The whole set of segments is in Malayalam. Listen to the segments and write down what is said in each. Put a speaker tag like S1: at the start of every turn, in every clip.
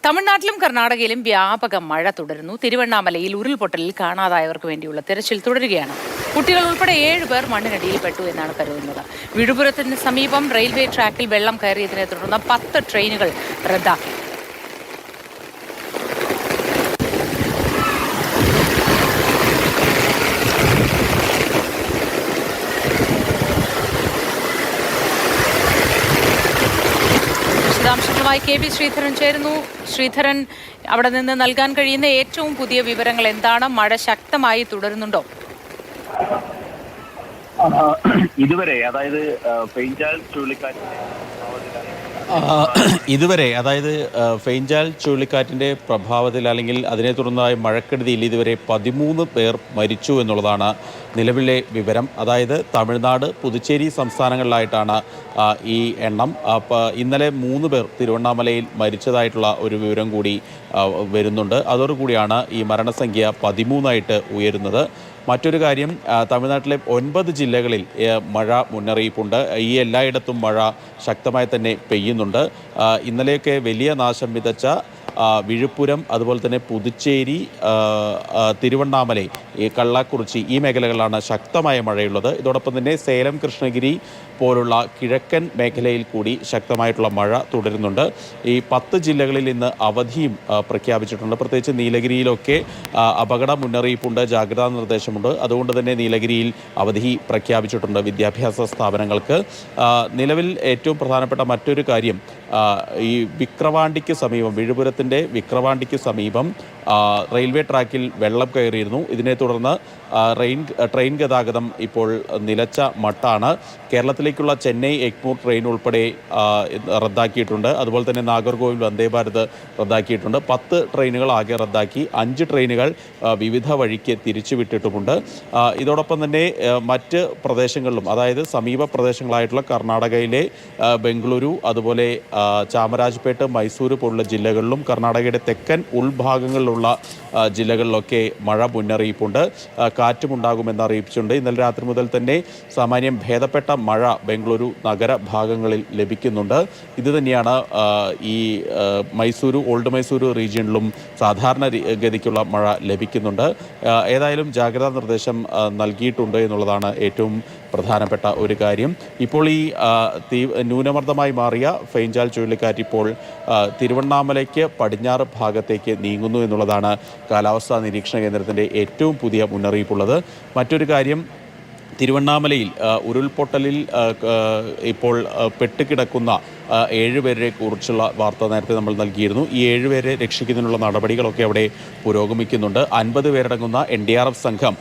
S1: തമിഴ്നാട്ടിലും കർണാടകയിലും വ്യാപക മഴ തുടരുന്നു. തിരുവണ്ണാമലയിൽ ഉരുൾപൊട്ടലിൽ കാണാതായവർക്ക് വേണ്ടിയുള്ള തിരച്ചിൽ തുടരുകയാണ്. കുട്ടികൾ ഉൾപ്പെടെ 7 പേർ മണ്ണിനടിയിൽപ്പെട്ടു എന്നാണ് കരുതുന്നത്. വിഴുപുരത്തിന് സമീപം റെയിൽവേ ട്രാക്കിൽ വെള്ളം കയറിയതിനെ തുടർന്ന് 10 ട്രെയിനുകൾ റദ്ദാക്കി. വിശദാംശങ്ങളുമായി കെ.വി. ശ്രീധരൻ ചേരുന്നു. ശ്രീധരൻ, അവിടെ നിന്ന് നൽകാൻ കഴിയുന്ന ഏറ്റവും പുതിയ വിവരങ്ങൾ എന്താണ്? മഴ ശക്തമായി തുടരുന്നുണ്ടോ?
S2: ഇതുവരെ അതായത് ഫെയ്ഞ്ചാൽ ചുഴലിക്കാറ്റിന്റെ
S3: ഫെയ്ഞ്ചാൽ ചുഴലിക്കാറ്റിൻ്റെ പ്രഭാവത്തിൽ അല്ലെങ്കിൽ അതിനെ തുടർന്നായ മഴക്കെടുതിയിൽ ഇതുവരെ 13 പേർ മരിച്ചു എന്നുള്ളതാണ് നിലവിലെ വിവരം. അതായത് തമിഴ്നാട്, പുതുച്ചേരി സംസ്ഥാനങ്ങളിലായിട്ടാണ് ഈ എണ്ണം. ഇന്നലെ 3 പേർ തിരുവണ്ണാമലയിൽ മരിച്ചതായിട്ടുള്ള ഒരു വിവരം കൂടി വരുന്നുണ്ട്. അതോടുകൂടിയാണ് ഈ മരണസംഖ്യ 13ആയിട്ട് ഉയരുന്നത്. മറ്റൊരു കാര്യം, തമിഴ്നാട്ടിലെ 9 ജില്ലകളിൽ മഴ മുന്നറിയിപ്പുണ്ട്. ഈ എല്ലായിടത്തും മഴ ശക്തമായി തന്നെ പെയ്യുന്നുണ്ട്. ഇന്നലെയൊക്കെ വലിയ നാശം വിതച്ച വിഴുപ്പുരം, അതുപോലെ തന്നെ പുതുച്ചേരി, തിരുവണ്ണാമല, കള്ളക്കുറിച്ചി ഈ മേഖലകളിലാണ് ശക്തമായ മഴയുള്ളത്. ഇതോടൊപ്പം തന്നെ സേലം, കൃഷ്ണഗിരി പോലുള്ള കിഴക്കൻ മേഖലയിൽ കൂടി ശക്തമായിട്ടുള്ള മഴ തുടരുന്നുണ്ട്. ഈ 10 ജില്ലകളിൽ ഇന്ന് അവധിയും പ്രഖ്യാപിച്ചിട്ടുണ്ട്. പ്രത്യേകിച്ച് നീലഗിരിയിലൊക്കെ അപകട മുന്നറിയിപ്പുണ്ട്, ജാഗ്രതാ നിർദ്ദേശമുണ്ട്. അതുകൊണ്ട് തന്നെ നീലഗിരിയിൽ അവധി പ്രഖ്യാപിച്ചിട്ടുണ്ട് വിദ്യാഭ്യാസ സ്ഥാപനങ്ങൾക്ക്. നിലവിൽ ഏറ്റവും പ്രധാനപ്പെട്ട മറ്റൊരു കാര്യം, ഈ വിക്രവാണ്ടിക്ക് സമീപം, വിഴുപുരത്തിൻ്റെ വിക്രവാണ്ടിക്ക് സമീപം റെയിൽവേ ട്രാക്കിൽ വെള്ളം കയറിയിരുന്നു. ഇതിനെ തുടർന്ന് ട്രെയിൻ ഗതാഗതം ഇപ്പോൾ നിലച്ച മട്ടാണ്. കേരളത്തിലേക്കുള്ള ചെന്നൈ എഗ്മൂർ ട്രെയിൻ ഉൾപ്പെടെ റദ്ദാക്കിയിട്ടുണ്ട്. അതുപോലെ തന്നെ നാഗർകോവിൽ വന്ദേ ഭാരത് റദ്ദാക്കിയിട്ടുണ്ട്. 10 ട്രെയിനുകൾ ആകെ റദ്ദാക്കി. 5 ട്രെയിനുകൾ വിവിധ വഴിക്ക് തിരിച്ചുവിട്ടിട്ടുമുണ്ട്. ഇതോടൊപ്പം തന്നെ മറ്റ് പ്രദേശങ്ങളിലും, അതായത് സമീപ പ്രദേശങ്ങളായിട്ടുള്ള കർണാടകയിലെ ബംഗളൂരു, അതുപോലെ ചാമരാജ്പേട്ട്, മൈസൂര് പോലുള്ള ജില്ലകളിലും കർണാടകയുടെ തെക്കൻ ഉൾഭാഗങ്ങളിലുള്ള ജില്ലകളിലൊക്കെ മഴ മുന്നറിയിപ്പുണ്ട്. കാറ്റുമുണ്ടാകുമെന്ന് അറിയിച്ചിട്ടുണ്ട്. ഇന്നലെ രാത്രി മുതൽ തന്നെ സാമാന്യം ഭേദപ്പെട്ട മഴ ബംഗളൂരു നഗര ഭാഗങ്ങളിൽ ലഭിക്കുന്നുണ്ട്. ഇത് തന്നെയാണ് ഈ മൈസൂരു, ഓൾഡ് മൈസൂരു റീജിയണിലും സാധാരണ ഗതിക്കുള്ള മഴ ലഭിക്കുന്നുണ്ട്. ഏതായാലും ജാഗ്രതാ നിർദ്ദേശം നൽകിയിട്ടുണ്ട് എന്നുള്ളതാണ് ഏറ്റവും പ്രധാനപ്പെട്ട ഒരു കാര്യം. ഇപ്പോൾ ഈ ന്യൂനമർദ്ദമായി മാറിയ ഫെയ്ഞ്ചാൽ ചുഴലിക്കാറ്റ് ഇപ്പോൾ തിരുവണ്ണാമലയ്ക്ക് പടിഞ്ഞാറ് ഭാഗത്തേക്ക് നീങ്ങുന്നു എന്നുള്ളതാണ് കാലാവസ്ഥാ നിരീക്ഷണ കേന്ദ്രത്തിൻ്റെ ഏറ്റവും പുതിയ മുന്നറിയിപ്പുള്ളത്. മറ്റൊരു കാര്യം, തിരുവണ്ണാമലയിൽ ഉരുൾപൊട്ടലിൽ ഇപ്പോൾ പെട്ടുകിടക്കുന്ന 7 പേരെ കുറിച്ചുള്ള വാർത്ത നേരത്തെ നമ്മൾ നൽകിയിരുന്നു. ഈ 7 പേരെ രക്ഷിക്കുന്നതിനുള്ള നടപടികളൊക്കെ അവിടെ പുരോഗമിക്കുന്നുണ്ട്. 50 പേരടങ്ങുന്ന NDRF സംഘം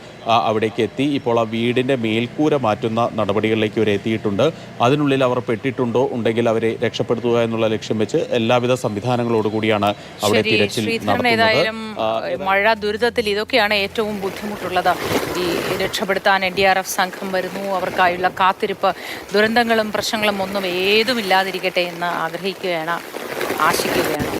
S3: അവിടേക്ക് എത്തി. ഇപ്പോൾ ആ വീടിൻ്റെ മേൽക്കൂര മാറ്റുന്ന നടപടികളിലേക്ക് ഇവർ എത്തിയിട്ടുണ്ട്. അതിനുള്ളിൽ അവർ പെട്ടിട്ടുണ്ടോ, ഉണ്ടെങ്കിൽ അവരെ രക്ഷപ്പെടുത്തുക എന്നുള്ള ലക്ഷ്യം വെച്ച് എല്ലാവിധ സംവിധാനങ്ങളോടുകൂടിയാണ് അവിടെ തിരച്ചിൽ നടത്തുന്നത്.
S1: മഴ ദുരിതത്തിൽ ഇതൊക്കെയാണ് ഏറ്റവും ബുദ്ധിമുട്ടുള്ളത്. ഈ രക്ഷപ്പെടുത്താൻ NDRF സംഘം വരുന്നു. അവർക്കായുള്ള കാത്തിരിപ്പ്, ദുരന്തങ്ങളും പ്രശ്നങ്ങളും ഒന്നും ഏതുമില്ലാതിരിക്കട്ടെ എന്ന് ആഗ്രഹിക്കുകയാണ്, ആശിക്കുകയാണ്.